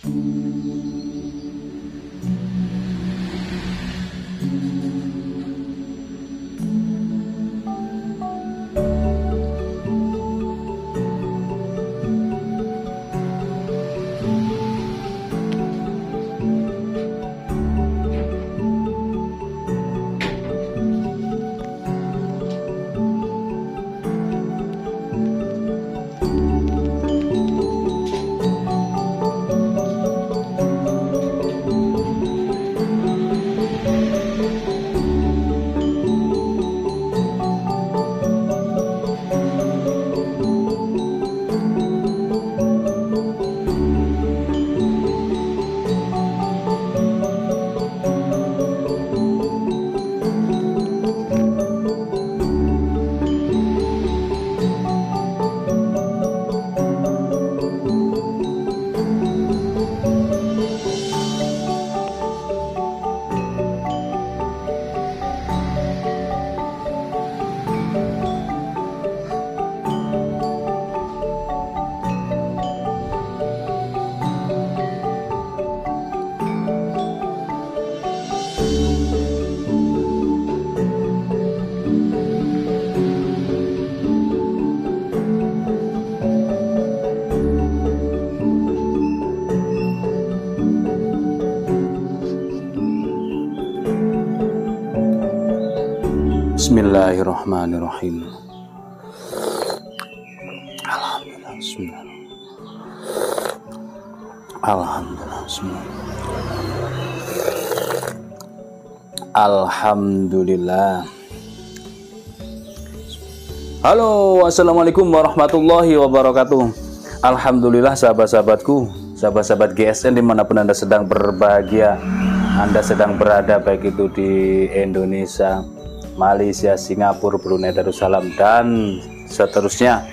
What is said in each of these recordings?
Bismillahirrahmanirrahim. Alhamdulillah. Bismillah. Alhamdulillah. Bismillah. Alhamdulillah. Halo, assalamualaikum warahmatullahi wabarakatuh. Alhamdulillah sahabat-sahabatku, sahabat-sahabat GSN dimanapun Anda sedang berbahagia, Anda sedang berada, baik itu di Indonesia, Malaysia, Singapura, Brunei Darussalam, dan seterusnya.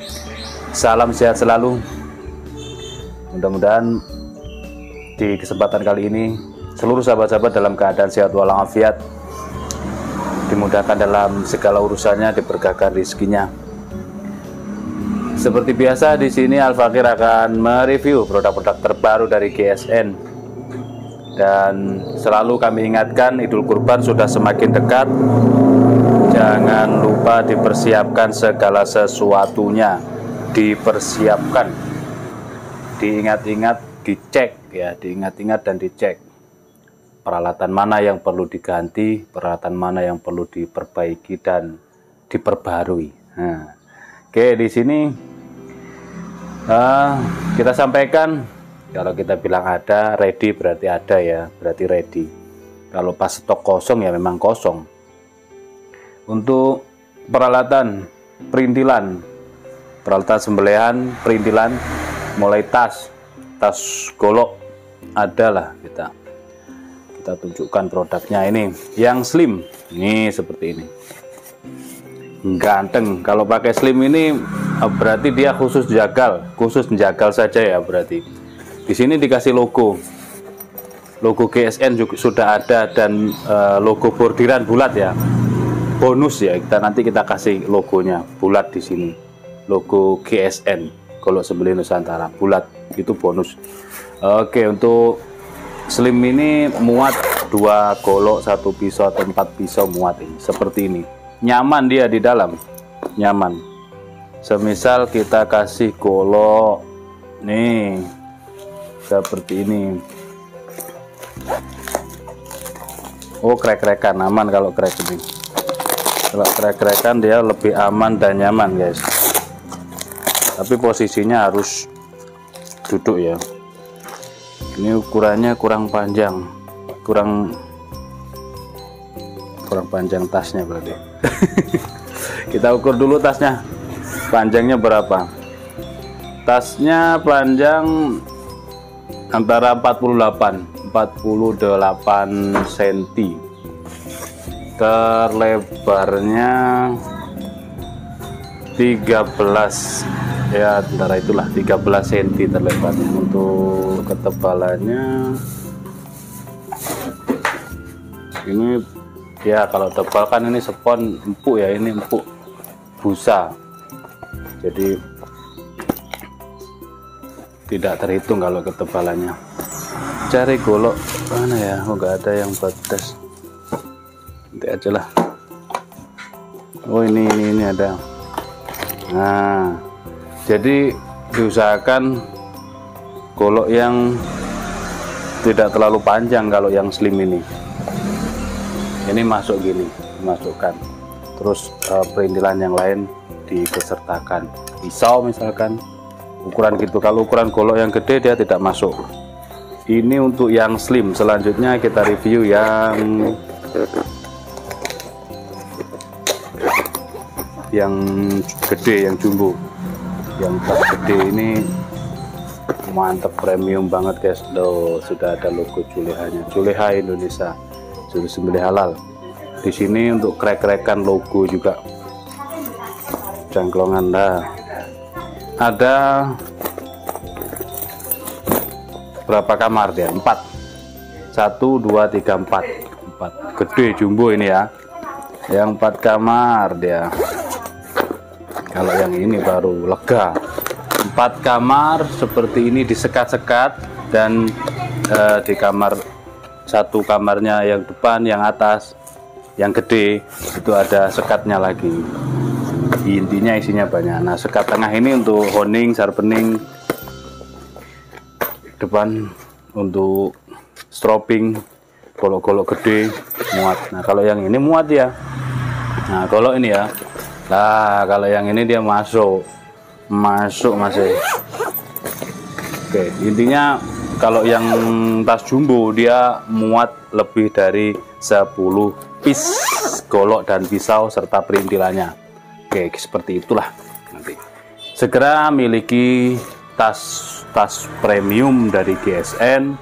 Salam sehat selalu. Mudah-mudahan di kesempatan kali ini seluruh sahabat-sahabat dalam keadaan sehat walafiat, dimudahkan dalam segala urusannya, diberkahkan rezekinya. Seperti biasa di sini Al-Fakir akan mereview produk-produk terbaru dari GSN. Dan selalu kami ingatkan, Idul Kurban sudah semakin dekat. Jangan lupa dipersiapkan segala sesuatunya, dipersiapkan, diingat-ingat, dicek ya, diingat-ingat dan dicek peralatan mana yang perlu diganti, peralatan mana yang perlu diperbaiki dan diperbarui. Nah, oke, di sini kita sampaikan, kalau kita bilang ada, ready berarti ada ya, berarti ready. Kalau pas stok kosong ya memang kosong. Untuk peralatan perintilan, peralatan sembelihan, perintilan, mulai tas golok, adalah kita tunjukkan produknya. Ini yang slim, ini seperti ini, ganteng. Kalau pakai slim ini berarti dia khusus menjagal saja ya. Berarti di sini dikasih logo GSN juga sudah ada, dan logo bordiran bulat ya, bonus ya. Nanti kita kasih logonya bulat di sini, logo GSN Golok Sembelih Nusantara bulat, itu bonus. Oke, untuk slim ini muat 2 golok, 1 pisau atau 4 pisau muat ini, seperti ini. Nyaman dia di dalam, nyaman. Semisal kita kasih golok nih seperti ini, oh krek-krekan, aman kalau krek ini. Kalau krek-krekan dia lebih aman dan nyaman guys, tapi posisinya harus duduk ya. Ini ukurannya kurang panjang, kurang panjang tasnya berarti. Kita ukur dulu tasnya, panjangnya berapa. Tasnya panjang antara 48 cm, terlebarnya 13 ya, antara itulah 13 cm terlebarnya. Untuk ketebalannya ini ya, kalau tebal kan ini spon empuk ya, ini empuk busa, jadi tidak terhitung kalau ketebalannya. cari golok mana ya. Oh, nggak ada yang buat tes, nanti aja lah. Oh, ini ada. Nah, jadi diusahakan golok yang tidak terlalu panjang. Kalau yang slim ini masuk gini, dimasukkan, terus perintilan yang lain dibesertakan. Pisau misalkan ukuran gitu. Kalau ukuran golok yang gede dia tidak masuk. Ini untuk yang slim. Selanjutnya kita review yang gede, yang jumbo. Yang tas gede ini mantap, premium banget guys. Loh, sudah ada logo Julehanya, Juleha Indonesia, juru sembelih halal. Di sini untuk krek-krekan logo juga, jangklongan. Nah, ada berapa kamar dia? 4. 1 2 3 4 gede jumbo ini ya. Yang 4 kamar dia. Kalau yang ini baru lega. 4 kamar seperti ini, disekat-sekat. Dan di kamar, satu kamarnya yang depan, yang atas, yang gede itu ada sekatnya lagi. Intinya isinya banyak. Nah, sekat tengah ini untuk honing, sharpening. Depan untuk stropping, golok-golok gede muat. Nah, kalau yang ini muat ya. Nah, kalau ini ya. Nah, kalau yang ini dia masuk masih. Oke, intinya kalau yang tas jumbo dia muat lebih dari 10 piece golok dan pisau serta perintilannya. Oke, seperti itulah. Nanti segera miliki tas premium dari GSN,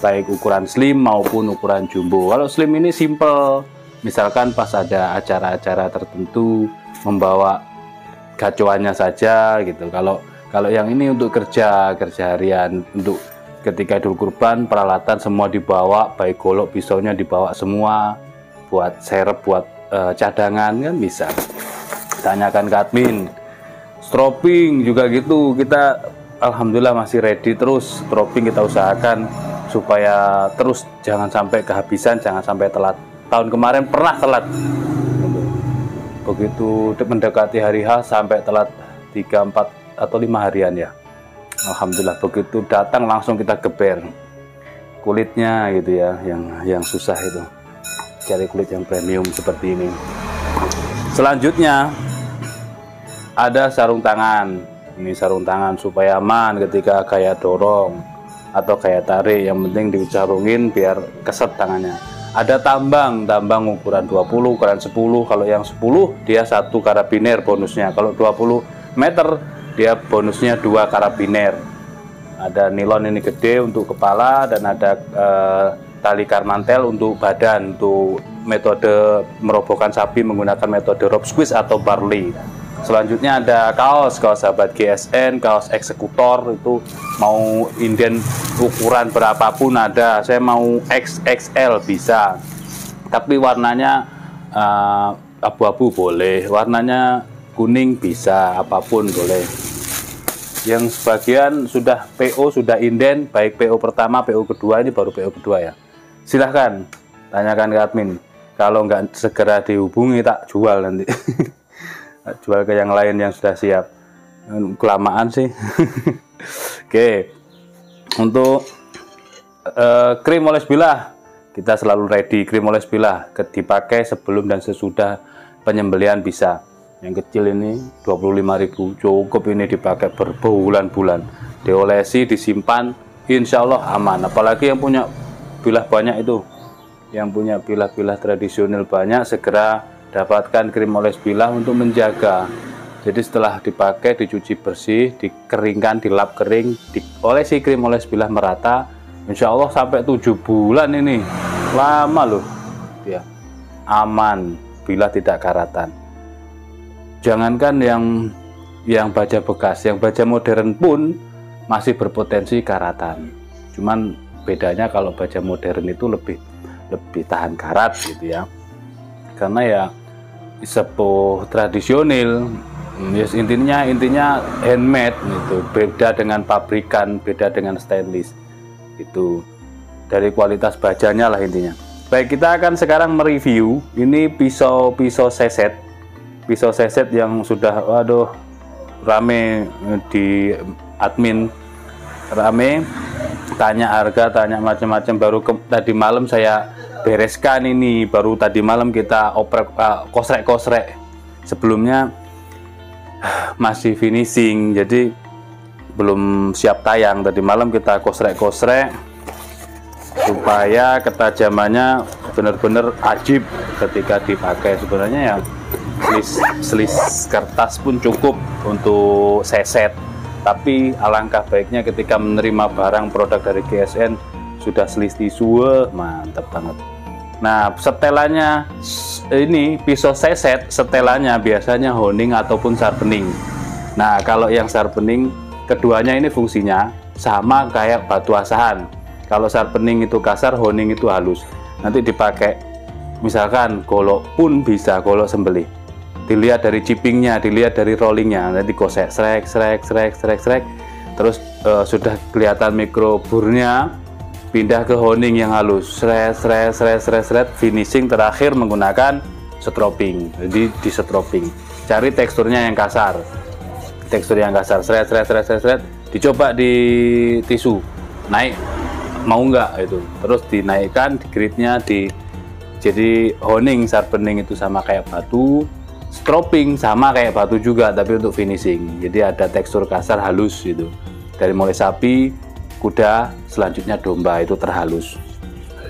baik ukuran slim maupun ukuran jumbo. Kalau slim ini simple, misalkan pas ada acara-acara tertentu membawa gacuannya saja gitu. Kalau yang ini untuk kerja harian, untuk ketika Idul Kurban, peralatan semua dibawa, baik golok pisaunya dibawa semua, buat serep, buat cadangan kan bisa. Tanyakan ke admin. Stropping juga gitu, kita alhamdulillah masih ready terus. Stropping kita usahakan supaya terus, jangan sampai kehabisan, jangan sampai telat. Tahun kemarin pernah telat, begitu mendekati hari H sampai telat 3, 4 atau 5 harian ya. Alhamdulillah begitu datang langsung kita geber kulitnya gitu ya, yang susah itu cari kulit yang premium seperti ini. Selanjutnya ada sarung tangan. Ini sarung tangan supaya aman ketika kayak dorong atau kayak tarik, yang penting dicharungin biar keset tangannya. Ada tambang ukuran 20, ukuran 10. Kalau yang 10 dia 1 karabiner bonusnya. Kalau 20 meter dia bonusnya 2 karabiner. Ada nilon ini gede untuk kepala, dan ada tali karmantel untuk badan, untuk metode merobohkan sapi menggunakan metode rope squeeze atau barley. Selanjutnya ada kaos sahabat GSN, kaos eksekutor. Itu mau inden ukuran berapapun ada. Saya mau XXL bisa, tapi warnanya abu-abu boleh, warnanya kuning bisa, apapun boleh. Yang sebagian sudah PO, sudah inden, baik PO pertama, PO kedua, ini baru PO kedua ya. Silahkan tanyakan ke admin. Kalau nggak segera dihubungi tak jual nanti. Jual ke yang lain yang sudah siap. Kelamaan sih. Oke, untuk krim oles bilah kita selalu ready. Krim oles bilah dipakai sebelum dan sesudah penyembelihan bisa. Yang kecil ini 25.000 cukup, ini dipakai berbulan-bulan, diolesi, disimpan, insya Allah aman. Apalagi yang punya bilah banyak itu, yang punya bilah-bilah tradisional banyak, segera dapatkan krim oles bilah untuk menjaga. Jadi setelah dipakai, dicuci bersih, dikeringkan, dilap kering, diolesi krim oles bilah merata, insya Allah sampai 7 bulan. Ini lama loh ya, aman, bilah tidak karatan. Jangankan yang baja bekas, yang baja modern pun masih berpotensi karatan. Cuman bedanya kalau baja modern itu lebih tahan karat gitu ya, karena ya sepuh tradisional. Yes, intinya handmade itu, beda dengan pabrikan, beda dengan stainless itu. dari kualitas bajanya lah intinya. Baik, kita akan sekarang mereview ini pisau seset. Pisau seset yang sudah waduh rame di admin, rame tanya harga, tanya macam-macam. Baru tadi malam saya bereskan ini, baru tadi malam kita oprek kosrek. Sebelumnya masih finishing, jadi belum siap tayang. Tadi malam kita kosrek supaya ketajamannya benar-benar ajib ketika dipakai. Sebenarnya ya selis kertas pun cukup untuk seset, tapi alangkah baiknya ketika menerima barang produk dari GSN sudah selis tisu, mantap banget. Nah, setelannya ini pisau seset, setelannya biasanya honing ataupun sharpening. Nah, kalau yang sharpening, keduanya ini fungsinya sama kayak batu asahan. Kalau sharpening itu kasar, honing itu halus. Nanti dipakai, misalkan golok pun bisa, golok sembelih. Dilihat dari chippingnya, dilihat dari rollingnya, nanti gosek, srek, terus sudah kelihatan mikroburnya, pindah ke honing yang halus, sret, finishing terakhir menggunakan stropping. Jadi di stropping, cari teksturnya yang kasar, sret, dicoba di tisu, naik, mau enggak itu, terus dinaikkan di gridnya, jadi honing, sharpening itu sama kayak batu, stropping sama kayak batu juga, tapi untuk finishing. Jadi ada tekstur kasar halus gitu. Dari mulai sapi, kuda, selanjutnya domba itu terhalus.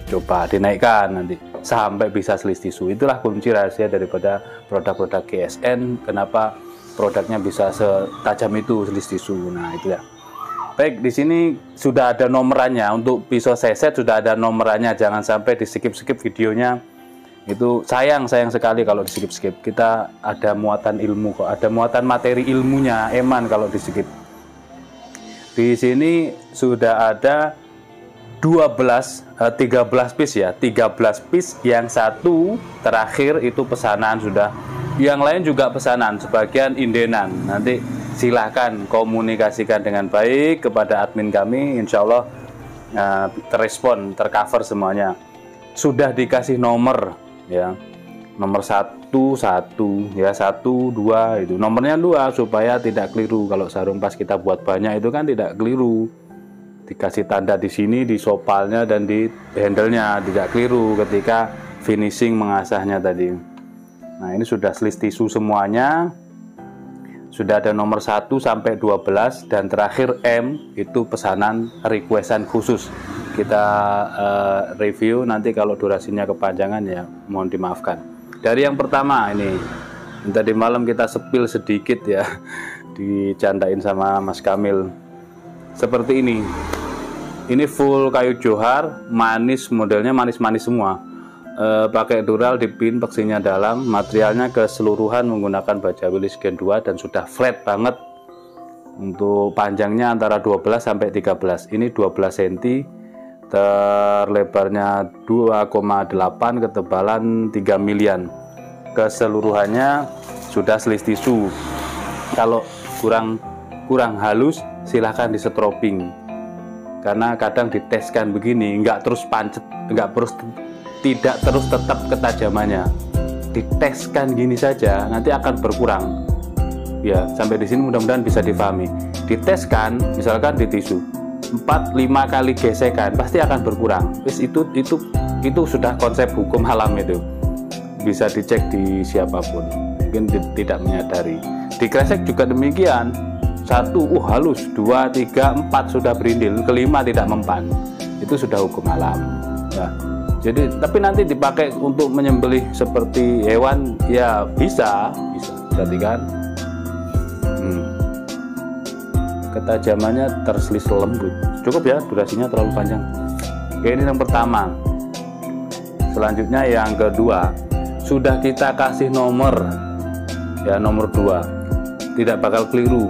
Coba dinaikkan nanti sampai bisa selis tisu. Itulah kunci rahasia daripada produk-produk GSN. Kenapa produknya bisa setajam itu selis tisu. Nah, itu ya. Baik, di sini sudah ada nomorannya. Untuk pisau seset sudah ada nomorannya. Jangan sampai di skip videonya. Itu sayang sekali kalau di skip. Kita ada muatan ilmu kok, ada muatan materi ilmunya eman kalau di skip. Di sini sudah ada 13 piece ya, 13 piece. Yang satu terakhir itu pesanan sudah, yang lain juga pesanan, sebagian indenan. Nanti silahkan komunikasikan dengan baik kepada admin kami, insya Allah terrespon, tercover semuanya. Sudah dikasih nomor ya, nomor 1 ya, 1 2 itu nomornya 2 supaya tidak keliru. Kalau sarung pas kita buat banyak itu kan tidak keliru, dikasih tanda di sini, di sopalnya dan di handle-nya, tidak keliru ketika finishing mengasahnya tadi. Nah, ini sudah selis tisu semuanya, sudah ada nomor 1 sampai 12, dan terakhir M itu pesanan requestan khusus. Kita review nanti, kalau durasinya kepanjangan ya mohon dimaafkan. Dari yang pertama ini tadi malam kita sepil sedikit ya, dicandain sama Mas Kamil. Seperti ini full kayu johar, manis, modelnya manis-manis semua. Pakai dural, dipin, peksinya dalam, materialnya keseluruhan menggunakan baja Willys Gen 2 dan sudah flat banget. Untuk panjangnya antara 12 sampai 13. Ini 12 cm, terlebarnya 2,8, ketebalan 3 milian. Keseluruhannya sudah selis tisu. Kalau kurang halus silahkan di stropping, karena kadang diteskan begini nggak terus pancet, tidak terus tetap ketajamannya. Diteskan gini saja nanti akan berkurang ya. Sampai di sini mudah-mudahan bisa difahami. Diteskan misalkan di tisu 4-5 kali gesekan pasti akan berkurang. Itu sudah konsep hukum alam, itu bisa dicek di siapapun, mungkin tidak menyadari. Di kresek juga demikian, 1 halus, 2, 3, 4 sudah berindil, kelima tidak mempan, itu sudah hukum alam ya. Jadi tapi nanti dipakai untuk menyembelih seperti hewan ya bisa berarti kan. Ketajamannya terselis lembut. Cukup ya, durasinya terlalu panjang. Oke, ini yang pertama. Selanjutnya yang kedua, sudah kita kasih nomor ya, nomor 2. Tidak bakal keliru,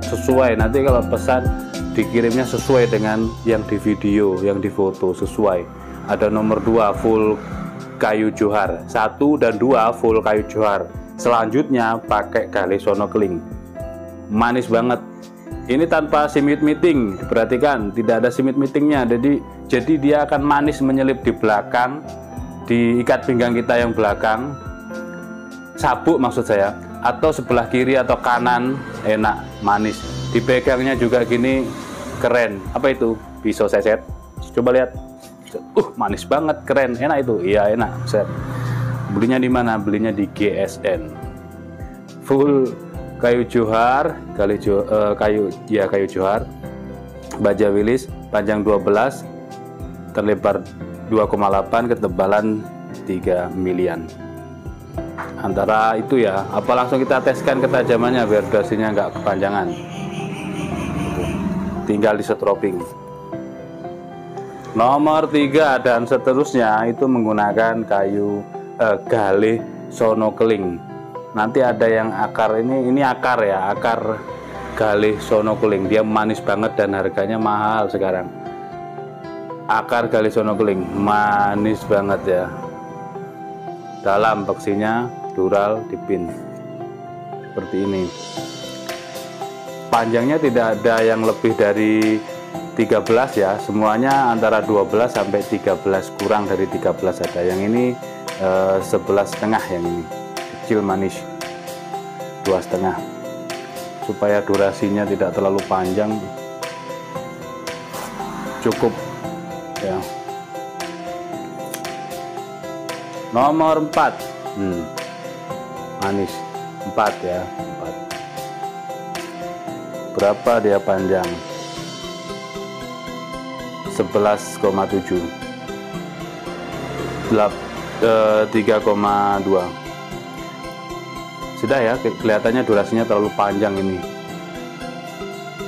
sesuai. Nanti kalau pesan dikirimnya sesuai dengan yang di video, yang di foto, sesuai. Ada nomor 2 full kayu johar, 1 dan 2 full kayu johar. Selanjutnya pakai gali sono keling, manis banget. Ini tanpa simit meeting, perhatikan tidak ada simit meetingnya. Jadi dia akan manis menyelip di belakang, di ikat pinggang kita yang belakang, sabuk maksud saya, atau sebelah kiri atau kanan, enak, manis. Dipegangnya juga gini, keren. Apa itu? Pisau seset. Coba lihat. Manis banget, keren, enak itu. Iya enak. Set. Belinya di mana? Belinya di GSN. Full kayu johar, kayu johar, baja Willis, panjang 12, terlebar 2,8, ketebalan 3 milian. Antara itu ya, apa langsung kita teskan ketajamannya biar durasinya nggak kepanjangan. Tinggal di setroping. Nomor 3 dan seterusnya itu menggunakan kayu galih sono keling. Nanti ada yang akar, ini akar ya, akar galih sono keling. Dia manis banget dan harganya mahal sekarang. Akar galih sono keling manis banget ya. Dalam beksinya dural dipin seperti ini. Panjangnya tidak ada yang lebih dari 13 ya, semuanya antara 12 sampai 13, kurang dari 13 ada. Yang ini 11,5, yang ini kecil manis 2,5, supaya durasinya tidak terlalu panjang, cukup ya. Nomor 4, manis 4 ya, 4. Berapa dia panjang? 11,7, 3,2. Sudah ya, kelihatannya durasinya terlalu panjang ini.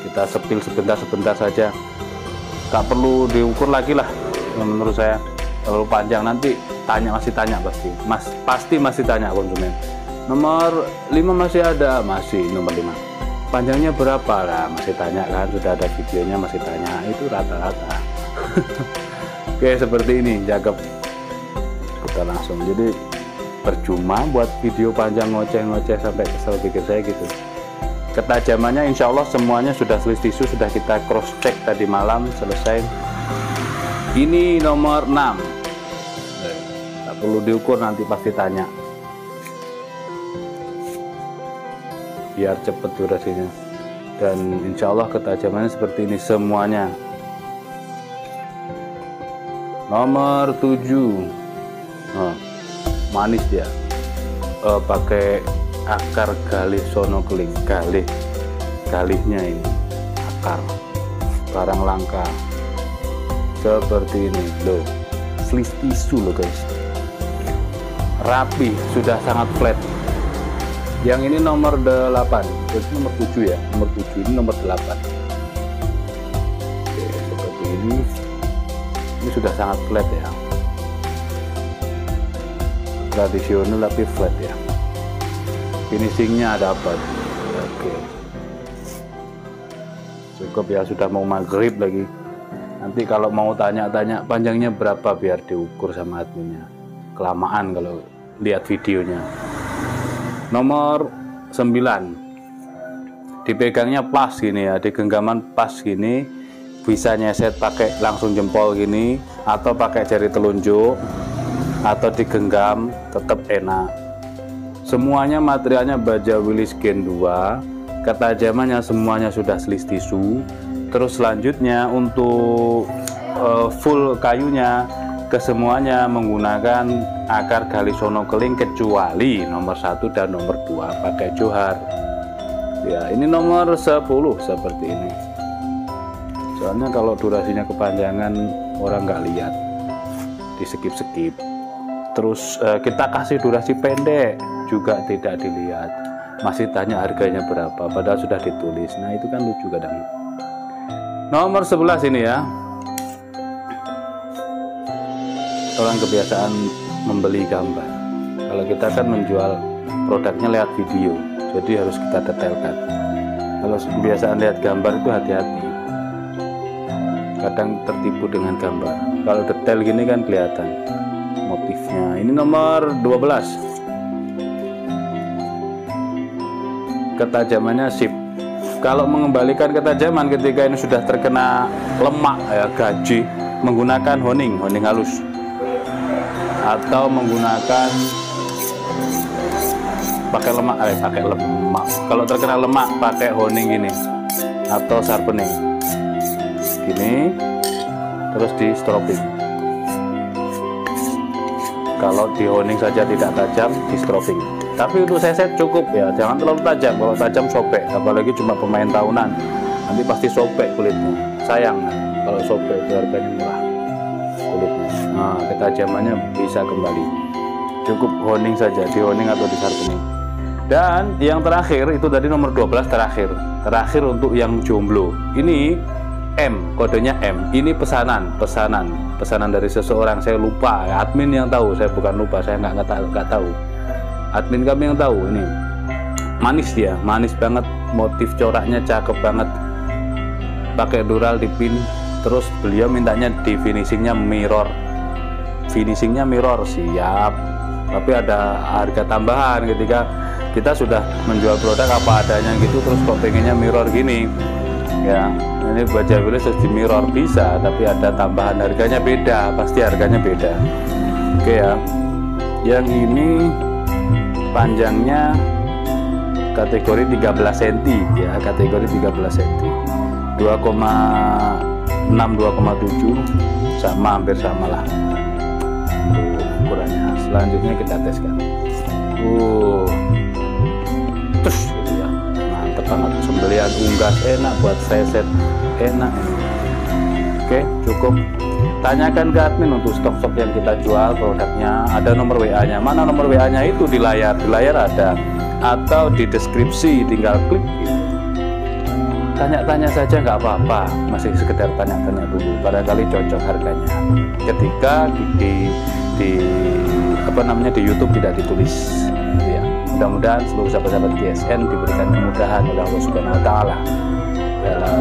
Kita sepil sebentar saja, tak perlu diukur lagi lah menurut saya, terlalu panjang. Nanti masih tanya pasti masih tanya konsumen. Nomor 5 masih ada, masih nomor 5 panjangnya berapa lah, masih tanya kan, sudah ada videonya masih tanya, itu rata-rata. Oke, seperti ini, cakep. Kita langsung, jadi percuma buat video panjang ngoceh-ngoceh sampai kesel pikir saya gitu. Ketajamannya insya Allah semuanya sudah selisih tisu, sudah kita cross check tadi malam, selesai. Ini nomor 6, tak perlu diukur, nanti pasti tanya biar cepet durasinya. Dan insya Allah ketajamannya seperti ini semuanya. Nomor 7, manis dia, pakai akar galih sono keling, galihnya ini akar, barang langka seperti ini loh, selis tisu loh guys, rapi, sudah sangat flat. Yang ini nomor 8, jadi nomor 7 ya, nomor 7, ini nomor 8. Oke, seperti ini sudah sangat flat ya, tradisional tapi flat ya. Finishingnya dapat. Oke, cukup ya, sudah mau maghrib lagi. Nanti kalau mau tanya-tanya panjangnya berapa biar diukur sama adminnya, kelamaan kalau lihat videonya. Nomor 9, dipegangnya pas gini ya, di genggaman pas gini, bisa nyeset pakai langsung jempol gini, atau pakai jari telunjuk, atau digenggam, tetap enak. Semuanya materialnya baja Willis Gen 2, ketajamannya semuanya sudah selis tisu. Terus selanjutnya untuk full kayunya kesemuanya menggunakan akar galih sono keling, kecuali nomor 1 dan nomor 2 pakai johar ya. Ini nomor 10 seperti ini, soalnya kalau durasinya kepanjangan orang nggak lihat, di skip. Terus kita kasih durasi pendek juga tidak dilihat, masih tanya harganya berapa padahal sudah ditulis. Nah itu kan lucu kadang. Nomor 11 ini ya, orang kebiasaan membeli gambar. Kalau kita kan menjual produknya lewat video, jadi harus kita detailkan. Kalau kebiasaan lihat gambar itu hati-hati, kadang tertipu dengan gambar. Kalau detail gini kan kelihatan motifnya. Ini nomor 12, ketajamannya sip, Kalau mengembalikan ketajaman ketika ini sudah terkena lemak ya, gaji, menggunakan honing halus, atau menggunakan pakai lemak. Kalau terkena lemak pakai honing ini atau sharpening gini, terus di stropping. Kalau di honing saja tidak tajam, di stropping. Tapi untuk seset cukup ya, jangan terlalu tajam. Kalau tajam sobek, apalagi cuma pemain tahunan, nanti pasti sobek kulitnya. Sayang kalau sobek, itu harganya murah kulitnya. Nah, ketajamannya bisa kembali. Cukup honing saja, di honing atau di sharpening. Dan yang terakhir itu tadi nomor 12 terakhir untuk yang jomblo. Ini M, kodenya M. Ini pesanan dari seseorang. Saya lupa, admin yang tahu, saya bukan lupa, saya nggak tahu. Admin kami yang tahu. Ini manis, dia manis banget, motif coraknya cakep banget, pakai dural dipin. Terus beliau mintanya di finishingnya mirror, siap. Tapi ada harga tambahan ketika kita sudah menjual produk apa adanya gitu, terus kok pengennya mirror gini ya. Ini baja bilis terus di mirror bisa, tapi ada tambahan harganya beda, pasti harganya beda. Oke ya, yang ini panjangnya kategori 13 cm ya, kategori 13 cm, 2,6 2,7 sama, hampir sama lah ukurannya. Selanjutnya kita teskan. Terus gitu ya, mantep banget. Sembelian unggas enak, buat seset enak. Oke, cukup. Tanyakan ke admin untuk stok-stok yang kita jual produknya. Ada nomor WA-nya. Mana nomor WA-nya? Itu di layar ada, atau di deskripsi, tinggal klik gitu. Tanya-tanya saja nggak apa-apa, masih sekedar tanya-tanya dulu, barangkali cocok harganya. Ketika di YouTube tidak ditulis gitu ya. Mudah-mudahan seluruh sahabat-sahabat GSN diberikan kemudahan oleh Allah Subhanahu wa taala dalam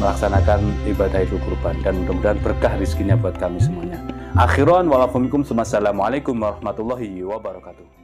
melaksanakan ibadah Idul Kurban, dan mudah-mudahan berkah rezekinya buat kami semuanya. Akhiran walafumikum, wassalamualaikum warahmatullahi wabarakatuh.